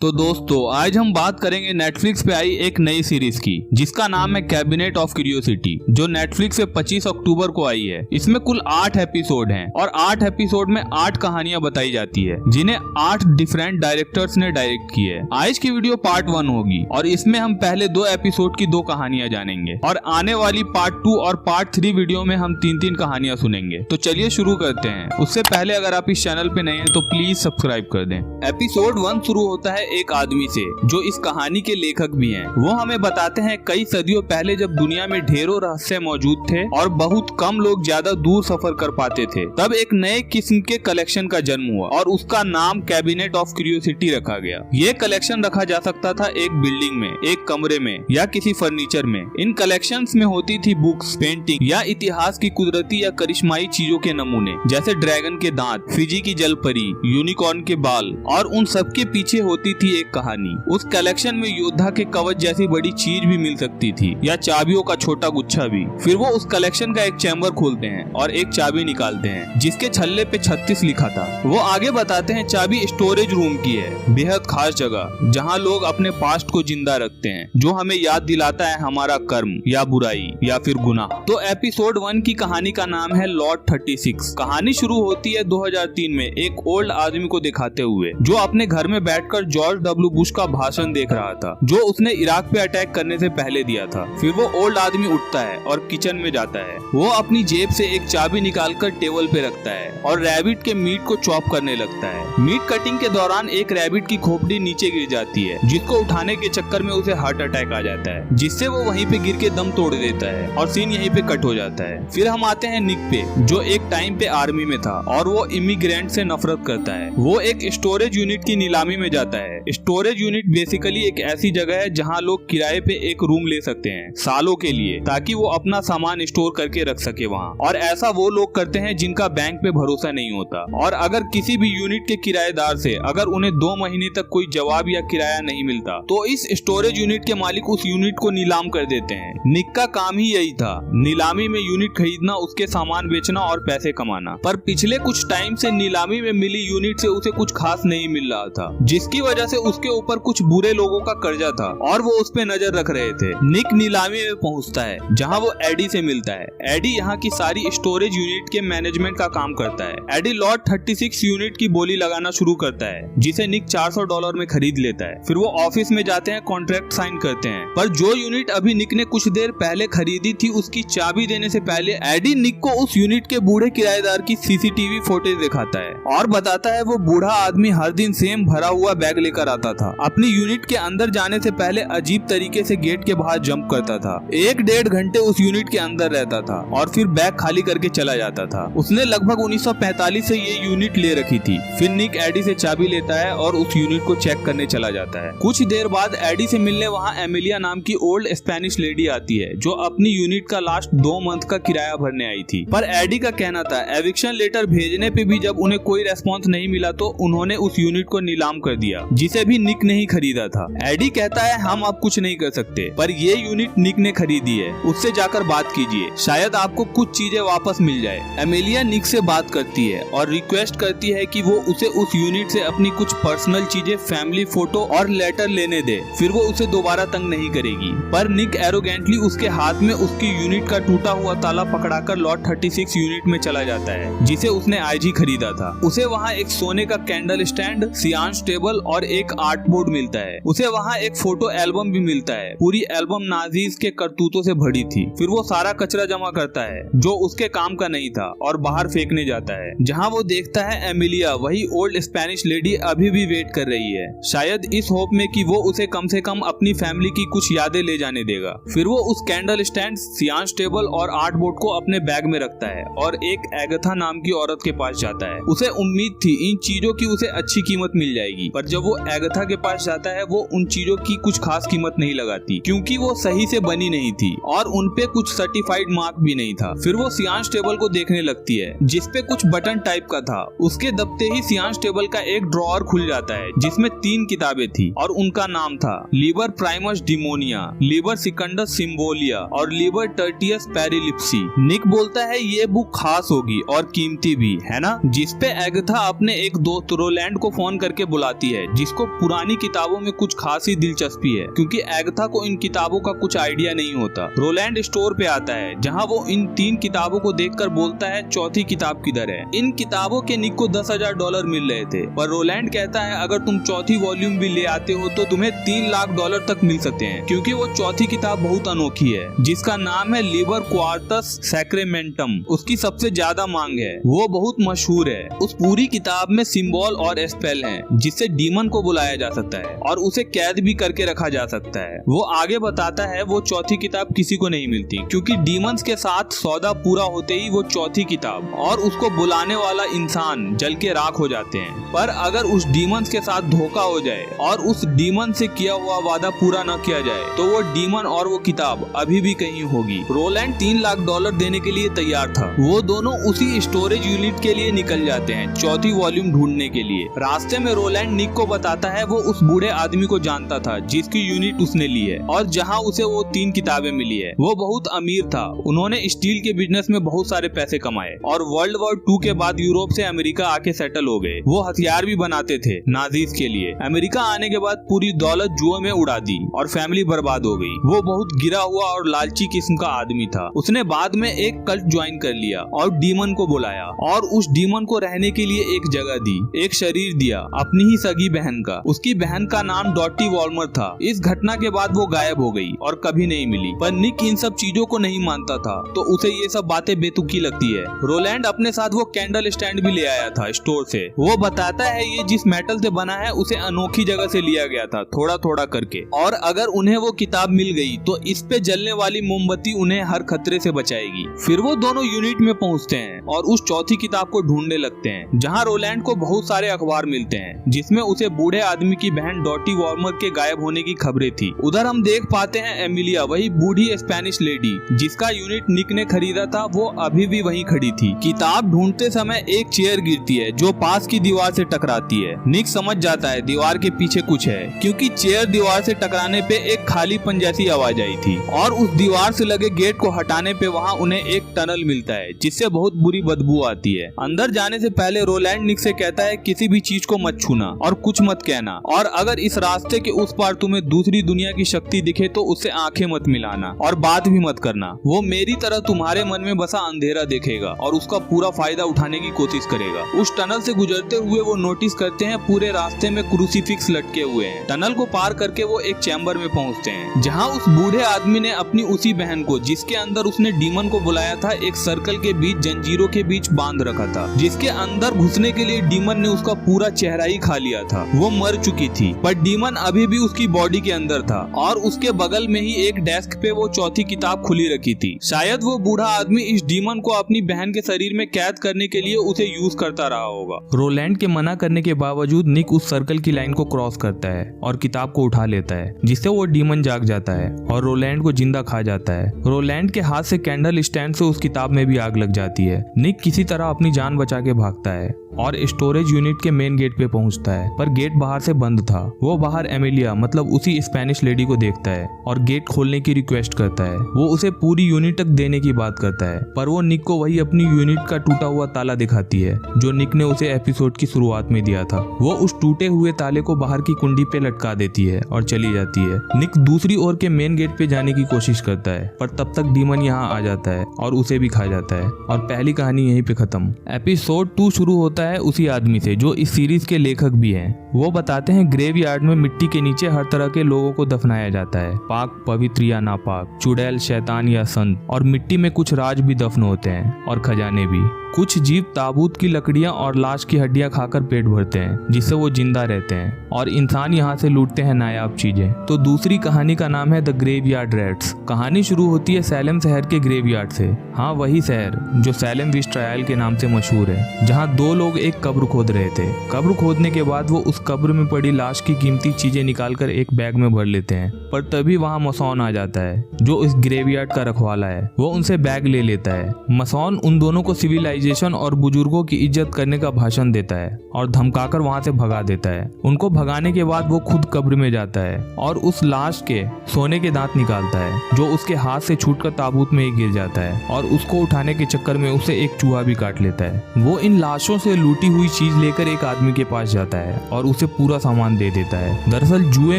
तो दोस्तों आज हम बात करेंगे नेटफ्लिक्स पे आई एक नई सीरीज की जिसका नाम है कैबिनेट ऑफ क्यूरियोसिटी, जो नेटफ्लिक्स पे 25 अक्टूबर को आई है। इसमें कुल 8 एपिसोड हैं और 8 एपिसोड में 8 कहानियां बताई जाती है जिन्हें 8 डिफरेंट डायरेक्टर्स ने डायरेक्ट की है। आज की वीडियो पार्ट 1 होगी और इसमें हम पहले 2 एपिसोड की 2 कहानियां जानेंगे और आने वाली पार्ट 2 और पार्ट 3 वीडियो में हम 3-3 कहानियां सुनेंगे। तो चलिए शुरू करते हैं। उससे पहले अगर आप इस चैनल पे नए हैं तो प्लीज सब्सक्राइब कर दें। एपिसोड 1 शुरू होता है एक आदमी से जो इस कहानी के लेखक भी हैं। वो हमें बताते हैं कई सदियों पहले जब दुनिया में ढेरों रहस्य मौजूद थे और बहुत कम लोग ज्यादा दूर सफर कर पाते थे, तब एक नए किस्म के कलेक्शन का जन्म हुआ और उसका नाम कैबिनेट ऑफ क्यूरियोसिटी रखा गया। ये कलेक्शन रखा जा सकता था एक बिल्डिंग में, एक कमरे में या किसी फर्नीचर में। इन कलेक्शंस में होती थी बुक्स, पेंटिंग या इतिहास की कुदरती या करिश्माई चीजों के नमूने, जैसे ड्रैगन के दांत, फिजी की जलपरी, यूनिकॉर्न के बाल, और उन सब के पीछे होती थी एक कहानी। उस कलेक्शन में योद्धा के कवच जैसी बड़ी चीज भी मिल सकती थी या चाबियों का छोटा गुच्छा भी। फिर वो उस कलेक्शन का एक चैम्बर खोलते हैं और एक चाबी निकालते हैं जिसके छल्ले पे 36 लिखा था। वो आगे बताते हैं चाबी स्टोरेज रूम की है, बेहद खास जगह जहाँ लोग अपने पास्ट को जिंदा रखते हैं, जो हमें याद दिलाता है हमारा कर्म या बुराई या फिर गुनाह। तो एपिसोड 1 की कहानी का नाम है लॉट 36। कहानी शुरू होती है 2003 में एक ओल्ड आदमी को दिखाते हुए जो अपने घर में बैठकर जॉर्ज डब्ल्यू बुश का भाषण देख रहा था जो उसने इराक पे अटैक करने से पहले दिया था। फिर वो ओल्ड आदमी उठता है और किचन में जाता है। वो अपनी जेब से एक चाबी निकालकर टेबल पे रखता है और रैबिट के मीट को चॉप करने लगता है। मीट कटिंग के दौरान एक रैबिट की खोपड़ी नीचे गिर जाती है जिसको उठाने के चक्कर में उसे हार्ट अटैक आ जाता है, जिससे वो वहीं पे गिर के दम तोड़ देता है और सीन यहीं पे कट हो जाता है। फिर हम आते हैं निक पे, जो एक टाइम पे आर्मी में था और वो इमिग्रेंट से नफरत करता है। वो एक स्टोरेज यूनिट की नीलामी में जाता है। स्टोरेज यूनिट बेसिकली एक ऐसी जगह है जहां लोग किराए पे एक रूम ले सकते हैं सालों के लिए, ताकि वो अपना सामान स्टोर करके रख सके वहां। और ऐसा वो लोग करते हैं जिनका बैंक पे भरोसा नहीं होता, और अगर किसी भी यूनिट के किराएदार से अगर उन्हें 2 महीने तक कोई जवाब या किराया नहीं मिलता तो इस स्टोरेज यूनिट के मालिक उस यूनिट को नीलाम कर देते हैं। निक का काम ही यही था, नीलामी में यूनिट खरीदना, उसके सामान बेचना और पैसे कमाना। पर पिछले कुछ टाइम से नीलामी में मिली यूनिट से उसे कुछ खास नहीं मिल रहा था, जिसकी वजह से उसके ऊपर कुछ बुरे लोगों का कर्जा था और वो उस पे नजर रख रहे थे। निक नीलामी में पहुंचता है जहां वो एडी से मिलता है। एडी यहाँ की सारी स्टोरेज यूनिट के मैनेजमेंट का काम करता है। एडी लॉट 36 यूनिट की बोली लगाना शुरू करता है जिसे निक $400 में खरीद लेता है। फिर वो ऑफिस में जाते हैं, कॉन्ट्रैक्ट साइन करते हैं। पर जो यूनिट अभी निक ने कुछ देर पहले खरीदी थी उसकी चाबी देने से पहले एडी निक को उस यूनिट के बूढ़े किराएदार की सीसीटीवी फुटेज दिखाता है और बताता है वो बूढ़ा आदमी हर दिन सेम भरा हुआ बैग लेकर आता था। अपनी यूनिट के अंदर जाने से पहले अजीब तरीके से गेट के बाहर जंप करता था, 1-1.5 घंटे उस यूनिट के अंदर रहता था और फिर बैग खाली करके चला जाता था। उसने लगभग 1945 से ये यूनिट ले रखी थी। फिर निक एडी से चाबी लेता है और उस यूनिट को चेक करने चला जाता है। कुछ देर बाद एडी से मिलने वहाँ एमिलिया नाम की ओल्ड स्पेनिश लेडी आती है जो अपनी यूनिट का लास्ट 2 मंथ का किराया भरने आई थी। पर एडी का कहना था एविक्शन लेटर भेजने पे भी जब उन्हें कोई रेस्पॉन्स नहीं मिला तो उन्होंने उस यूनिट को नीलाम कर दिया, जिसे भी निक नहीं खरीदा था। एडी कहता है हम अब कुछ नहीं कर सकते, पर ये यूनिट निक ने खरीदी है, उससे जाकर बात कीजिए, शायद आपको कुछ चीजें वापस मिल जाए। एमिलिया निक से बात करती है और रिक्वेस्ट करती है कि वो उसे उस यूनिट से अपनी कुछ पर्सनल चीजें, फैमिली फोटो और लेटर लेने दे, फिर वो उसे दोबारा तंग नहीं करेगी। पर निक एरोगेंटली उसके हाथ में उसकी यूनिट का टूटा हुआ ताला पकड़ाकर लॉट 36 यूनिट में चला जाता है जिसे उसने आईजी खरीदा था। उसे वहाँ एक सोने का कैंडल स्टैंड, सियांस टेबल और एक आर्ट बोर्ड मिलता है। उसे वहाँ एक फोटो एल्बम भी मिलता है। पूरी एल्बम नाजीज के करतूतों से भरी थी। फिर वो सारा कचरा जमा करता है जो उसके काम का नहीं था और बाहर फेंकने जाता है, जहाँ वो देखता है एमिलिया, वही ओल्ड स्पेनिश लेडी, अभी भी वेट कर रही है, शायद इस होप में कि वो उसे कम से कम अपनी फैमिली की कुछ यादें ले जाने देगा। फिर वो उस कैंडल स्टैंड, सियांस टेबल और आर्ट बोर्ड को अपने बैग में रखता है और एक एगथा नाम की औरत के पास जाता है। उसे उम्मीद थी इन चीजों की उसे अच्छी कीमत मिल जाएगी, पर जब वो एगथा के पास जाता है वो उन चीजों की कुछ खास कीमत नहीं लगाती क्योंकि वो सही से बनी नहीं थी और उनपे कुछ सर्टिफाइड मार्क भी नहीं था। फिर वो सियांस टेबल को देखने लगती है जिसपे कुछ बटन टाइप का था। उसके दबते ही सियांस टेबल का एक ड्रॉअर खुल जाता है जिसमें 3 किताबें थी और उनका नाम था लिबर प्राइमस डिमोनिया, लिबर सिकंडस सिम्बोलिया और लिबर टर्टियस पेरिलिप्सी। निक बोलता है ये बुक खास होगी और कीमती भी है ना, जिसपे एगथा अपने एक दोस्त रोलैंड को फोन करके बुलाती है जिसको पुरानी किताबों में कुछ खास ही दिलचस्पी है, क्योंकि एगाथा को इन किताबों का कुछ आइडिया नहीं होता। रोलैंड स्टोर पे आता है जहाँ वो इन 3 किताबों को देखकर बोलता है चौथी किताब किधर है। इन किताबों के निक को $10,000 मिल रहे थे, पर रोलैंड कहता है अगर तुम चौथी वॉल्यूम भी ले आते हो तो तुम्हें $3 लाख तक मिल सकते हैं, क्योंकि वो चौथी किताब बहुत अनोखी है जिसका नाम है लिबर क्वार्टस सैक्रेमेंटम। उसकी सबसे ज्यादा मांग है, वो बहुत मशहूर है। उस पूरी किताब में सिंबल और स्पेल हैं जिससे डीमन को बुलाया जा सकता है और उसे कैद भी करके रखा जा सकता है। वो आगे बताता है वो चौथी किताब किसी को नहीं मिलती, क्योंकि डीमंस के साथ सौदा पूरा होते ही वो चौथी किताब और उसको बुलाने वाला इंसान जल के राख हो जाते हैं। पर अगर उस डीमंस के साथ धोखा हो जाए और उस डीमन से किया हुआ वादा पूरा न किया जाए तो वो डीमन और वो किताब अभी भी कहीं होगी। रोलैंड $3 लाख देने के लिए तैयार था। वो दोनों उसी स्टोरेज यूनिट के लिए निकल जाते हैं चौथी वॉल्यूम ढूंढने के लिए। रास्ते में रोलैंड निक को बताता है वो उस बूढ़े आदमी को जानता था जिसकी यूनिट उसने ली है और जहाँ उसे वो 3 किताबें मिली है। वो बहुत अमीर था, उन्होंने स्टील के बिजनेस में बहुत सारे पैसे कमाए और वर्ल्ड वॉर 2 के बाद यूरोप से अमेरिका आके सेटल हो गए। वो हथियार भी बनाते थे नाजीज के लिए। अमेरिका आने के बाद पूरी दौलत जुए में उड़ा दी और फैमिली बर्बाद हो गई। वो बहुत गिरा हुआ और लालची किस्म का आदमी था। उसने बाद में एक कल्ट ज्वाइन कर लिया और डीमन को बुलाया और उस डीमन को रहने के लिए एक जगह दी, एक शरीर दिया अपनी ही सगी बहन का। उसकी बहन का नाम डॉटी वॉल्मर था। इस घटना के बाद वो गायब हो गई और कभी नहीं मिली। पर निक इन सब चीजों को नहीं मानता था तो उसे ये सब बातें बेतुकी लगती है। रोलैंड अपने साथ वो कैंडल स्टैंड भी ले आया था स्टोर से। वो बताता है ये जिस मेटल से बना है उसे अनोखी जगह से लिया गया था, थोड़ा थोड़ा करके, और अगर उन्हें वो किताब मिल गई तो इस पे जलने वाली मोमबत्ती उन्हें हर खतरे से बचाएगी। फिर वो दोनों यूनिट में पहुंचते हैं और उस चौथी किताब को ढूंढने लगते हैं, जहां रोलैंड को बहुत सारे अखबार मिलते हैं जिसमें उसे बूढ़े आदमी की बहन डॉटी वॉर्मर के गायब होने की खबरें थी। उधर हम देख पाते हैं एमिलिया, वही बूढ़ी स्पेनिश लेडी जिसका यूनिट निक ने खरीदा था, वो अभी भी वहीं खड़ी थी। किताब ढूंढते समय एक चेयर गिरती है जो पास की दीवार से टकराती है। निक समझ जाता है दीवार के पीछे कुछ है, क्योंकि चेयर दीवार से टकराने पे एक खालीपन जैसी आवाज आई थी और उस दीवार से लगे गेट को हटाने पे वहाँ उन्हें एक टनल मिलता है जिससे बहुत बुरी बदबू आती है। अंदर जाने से पहले रोलैंड निक से कहता है किसी भी चीज को मत छूना और कुछ मत कहना, और अगर इस रास्ते के उस पार तुम्हें दूसरी दुनिया की शक्ति दिखे तो उससे आंखें मत मिलाना और बात भी मत करना। वो मेरी तरह तुम्हारे मन में बसा अंधेरा देखेगा और उसका पूरा फायदा उठाने की कोशिश करेगा। उस टनल से गुजरते हुए वो नोटिस करते हैं पूरे रास्ते में क्रूसीफिक्स लटके हुए हैं। टनल को पार करके वो एक चैम्बर में पहुंचते हैं जहां उस बूढ़े आदमी ने अपनी उसी बहन को, जिसके अंदर उसने डीमन को बुलाया था, एक सर्कल के बीच जंजीरों के बीच बांध रखा था, जिसके अंदर घुसने के लिए डीमन ने उसका पूरा चेहरा ही खा लिया था। वो मर चुकी थी पर डीमन अभी भी उसकी बॉडी के अंदर था और उसके बगल में ही एक डेस्क पे वो चौथी किताब खुली रखी थी। शायद वो बूढ़ा आदमी इस डीमन को अपनी बहन के शरीर में कैद करने के लिए उसे यूज करता रहा होगा। रोलैंड के मना करने के बावजूद निक उस सर्कल की लाइन को क्रॉस करता है और किताब को उठा लेता है, जिससे वो डीमन जाग जाता है और रोलैंड को जिंदा खा जाता है। रोलैंड के हाथ से कैंडल स्टैंड से उस किताब में भी आग लग जाती है। निक किसी तरह अपनी जान बचा के भागता है और स्टोरेज यूनिट के मेन गेट पे पहुंचता है, पर गेट बाहर से बंद था। वो बाहर एमिलिया मतलब उसी स्पेनिश लेडी को देखता है और गेट खोलने की रिक्वेस्ट करता है। वो उसे पूरी यूनिट तक देने की बात करता है, पर वो निक को वही अपनी यूनिट का टूटा हुआ ताला दिखाती है जो निक ने उसे एपिसोड की शुरुआत में दिया था। वो उस टूटे हुए ताले को बाहर की कुंडी पे लटका देती है और चली जाती है। निक दूसरी ओर के मेन गेट पे जाने की कोशिश करता है, पर तब तक डीमन यहाँ आ जाता है और उसे भी खा जाता है और पहली कहानी यहीं पे खत्म। एपिसोड 2 शुरू होता है उसी आदमी से जो इस सीरीज के लेखक भी हैं। वो बताते हैं ग्रेवयार्ड में मिट्टी के नीचे हर तरह के लोगों को दफनाया जाता है, पाक पवित्र या नापाक, चुड़ैल शैतान या संत, और मिट्टी में कुछ राज भी दफन होते हैं और खजाने भी। कुछ जीव ताबूत की लकड़ियां और लाश की हड्डियां खाकर पेट भरते हैं जिससे वो जिंदा रहते हैं, और इंसान यहाँ से लूटते हैं नायाब चीजें। तो दूसरी कहानी का नाम है द ग्रेवयार्ड रैट्स। कहानी शुरू होती है सैलम शहर के ग्रेवयार्ड से। हाँ, वही शहर जो सैलम विच ट्रायल के नाम से मशहूर है, जहाँ 2 लोग एक कब्र खोद रहे थे। कब्र खोदने के बाद वो उस कब्र में पड़ी लाश की कीमती चीजें निकालकर एक बैग में भर लेते हैं, पर तभी वहाँ मसौन आ जाता है जो इस ग्रेवयार्ड का रखवाला है। वो उनसे बैग ले लेता है। मसौन उन दोनों को सिविलाइजेशन और बुजुर्गों की इज्जत करने का भाषण देता है और धमकाकर वहां से भगा देता है। उनको भगाने के बाद वो खुद कब्र में जाता है और उस लाश के सोने के दांत निकालता है जो उसके हाथ से छूटकर ताबूत में ही गिर जाता है, और उसको उठाने के चक्कर में उसे एक चूहा भी काट लेता है। वो इन लाशों से लूटी हुई चीज लेकर एक आदमी के पास जाता है और उसे पूरा सामान दे देता है। दरअसल जुए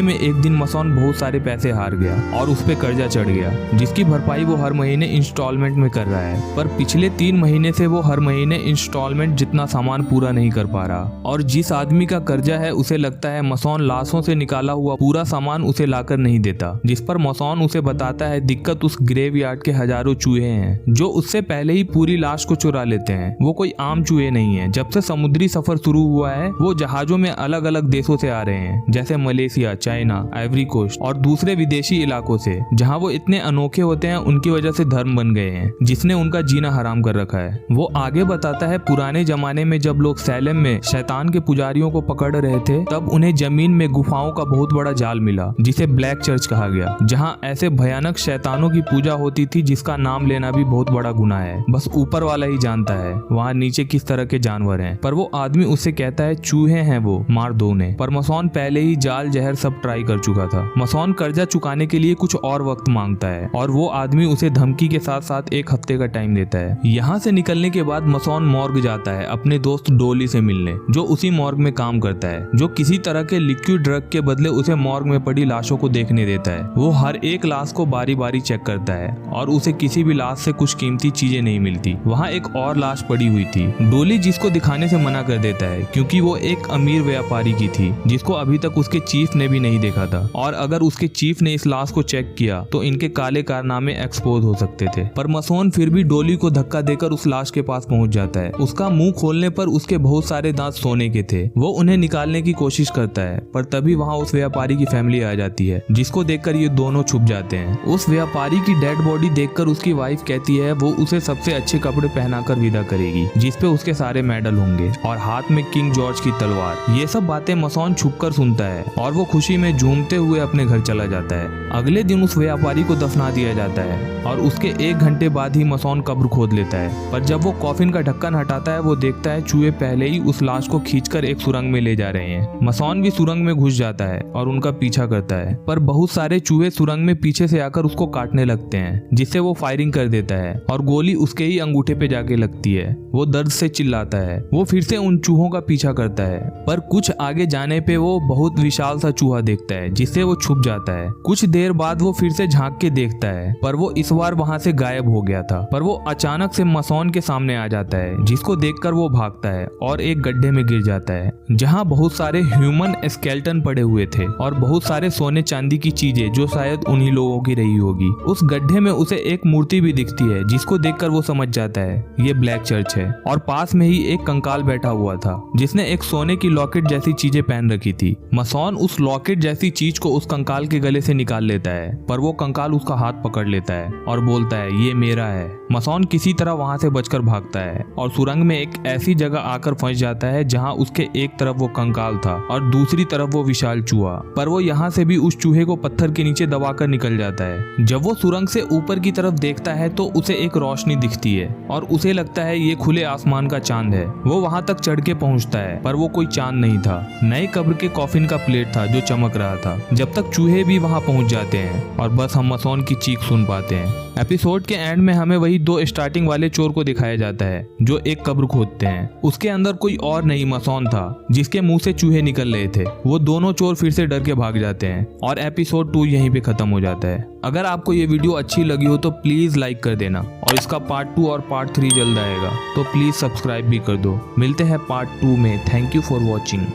में एक दिन मसौन बहुत सारे पैसे हार गया और उस पे कर्जा चढ़ गया, जिसकी भरपाई वो हर महीने इंस्टॉलमेंट में कर रहा है। पर पिछले 3 महीने से वो हर महीने इंस्टॉलमेंट जितना सामान पूरा नहीं कर पा रहा और जिस आदमी का कर्जा है उसे लगता है मसौन लाशों से निकाला हुआ पूरा सामान उसे लाकर नहीं देता, जिस पर मसौन उसे बताता है दिक्कत उस ग्रेवयार्ड के हजारों चूहे हैं जो उससे पहले ही पूरी लाश को चुरा लेते हैं। वो कोई आम चूहे नहीं है। जब से समुद्री सफर शुरू हुआ है वो जहाजों में अलग अलग देशों से आ रहे हैं, जैसे मलेशिया, चाइना, आइवरी कोस्ट और दूसरे विदेशी इलाकों से, जहाँ वो इतने अनोखे होते हैं उनकी वजह से धर्म बन गए हैं जिसने उनका जीना हराम कर रखा है। वो आगे बताता है पुराने जमाने में जब लोग सैलेम में शैतान के पुजारियों को पकड़ रहे थे तब उन्हें जमीन में गुफाओं का बहुत बड़ा जाल मिला जिसे ब्लैक चर्च कहा गया, जहाँ ऐसे भयानक शैतानों की पूजा होती थी जिसका नाम लेना भी बहुत बड़ा गुनाह है। बस ऊपर वाला ही जानता है वहाँ नीचे किस तरह के जानवर हैं। पर वो आदमी उससे कहता है चूहे हैं वो, मार दो उन्हें। पर मसौन पहले ही जाल जहर सब ट्राई कर चुका था। मसौन कर्जा चुकाने के लिए कुछ और वक्त मांगता है और वो आदमी उसे धमकी के साथ साथ 1 हफ्ते का टाइम देता है। यहाँ से निकलने के बाद मसौन मॉर्ग जाता है अपने दोस्त डोली से मिलने, जो उसी मॉर्ग में काम करता है, जो किसी तरह के लिक्विड ड्रग के बदले उसे मॉर्ग में पड़ी लाशों को देखने देता है। वो हर एक लाश को बारी बारी चेक करता है और उसे किसी भी लाश से कुछ कीमती चीजें नहीं मिलती। वहाँ एक और लाश पड़ी हुई थी। डोली जिसको दिखाने से मना कर देता है क्योंकि वो एक अमीर व्यापारी की थी जिसको अभी तक उसके चीफ ने भी नहीं देखा था, और अगर उसके चीफ ने इस लाश को चेक किया तो इनके काले कारनामे एक्सपोज हो सकते थे। पर मसौन फिर भी डोली को धक्का देकर उस लाश के पास पहुंच जाता है। उसका मुंह खोलने पर उसके बहुत सारे दांत सोने के थे। वो उन्हें निकालने की कोशिश करता है पर तभी वहाँ उस व्यापारी की फैमिली आ जाती है जिसको देखकर ये दोनों छुप जाते हैं। उस व्यापारी की डेड बॉडी देखकर उसकी वाइफ कहती है वो उसे सबसे अच्छे कपड़े पहनाकर विदा करेगी जिसपे उसके सारे मेडल होंगे और हाथ में किंग जॉर्ज की तलवार। ये सब बातें मसौन छुपकर सुनता है और वो खुशी में झूमते हुए अपने घर चला जाता है। अगले दिन उस व्यापारी को दफना दिया जाता है और उसके 1 घंटे बाद ही मसौन कब्र खोद लेता है। पर जब वो कॉफिन का ढक्कन हटाता है वो देखता है चूहे पहले ही उस लाश को खींचकर एक सुरंग में ले जा रहे हैं। मसौन भी सुरंग में घुस जाता है और उनका पीछा करता है, पर बहुत सारे चूहे सुरंग में पीछे से आकर उसको काटने लगते हैं जिससे वो फायरिंग कर देता है और गोली उसके ही अंगूठे पे जाके लगती है। वो दर्द से चिल्लाता है। वो फिर से उन चूहों का पीछा करता है, पर कुछ आगे जाने पे वो बहुत विशाल सा चूहा देखता है जिससे वो छुप जाता है। कुछ देर बाद वो फिर से झांक के देखता है, पर वो इस बार वहाँ से गायब हो गया था। पर वो अचानक से मसौन के सामने आ जाता है जिसको देखकर वो भागता है और एक गड्ढे में गिर जाता है जहाँ बहुत सारे ह्यूमन स्केलेटन पड़े हुए थे और बहुत सारे सोने चांदी की चीजें जो शायद उन्हीं लोगों की रही होगी। उस गड्ढे में उसे एक मूर्ति भी दिखती है जिसको देखकर वो समझ जाता है ये ब्लैक चर्च है, और पास में ही एक कंकाल बैठा हुआ था जिसने एक सोने की लॉकेट जैसी चीजें पहन रखी थी। मसौन उस लॉकेट जैसी चीज को उस कंकाल के गले से निकाल लेता है, पर वो कंकाल उसका हाथ पकड़ लेता है और बोलता है ये मेरा है। मसौन किसी तरह वहां से बचकर भागता है और सुरंग में एक ऐसी जगह आकर फंस जाता है जहां उसके एक तरफ वो कंकाल था और दूसरी तरफ वो विशाल चूहा। पर वो यहाँ से भी उस चूहे को पत्थर के नीचे दबाकर निकल जाता है। जब वो सुरंग से ऊपर की तरफ देखता है तो उसे एक रोशनी दिखती है और उसे लगता है ये खुले आसमान का चांद है। वो वहां तक चढ़ के पहुंचता है, पर वो कोई चांद नहीं था, नए कब्र के कॉफिन का प्लेट था जो चमक रहा था। जब तक चूहे भी वहां पहुंच जाते हैं और बस हम मसौन की चीख सुन पाते हैं। एपिसोड के एंड में हमें वही 2 स्टार्टिंग वाले चोर को दिखाया जाता है जो एक कब्र खोदते हैं। उसके अंदर कोई और नहीं मसौन था जिसके मुंह से चूहे निकल रहे थे। वो दोनों चोर फिर से डर के भाग जाते हैं और एपिसोड 2 यहीं पे खत्म हो जाता है। अगर आपको ये वीडियो अच्छी लगी हो तो प्लीज लाइक कर देना और इसका पार्ट 2 और पार्ट 3 जल्द आएगा, तो प्लीज सब्सक्राइब भी कर दो। मिलते हैं पार्ट 2 में। Thank you for watching.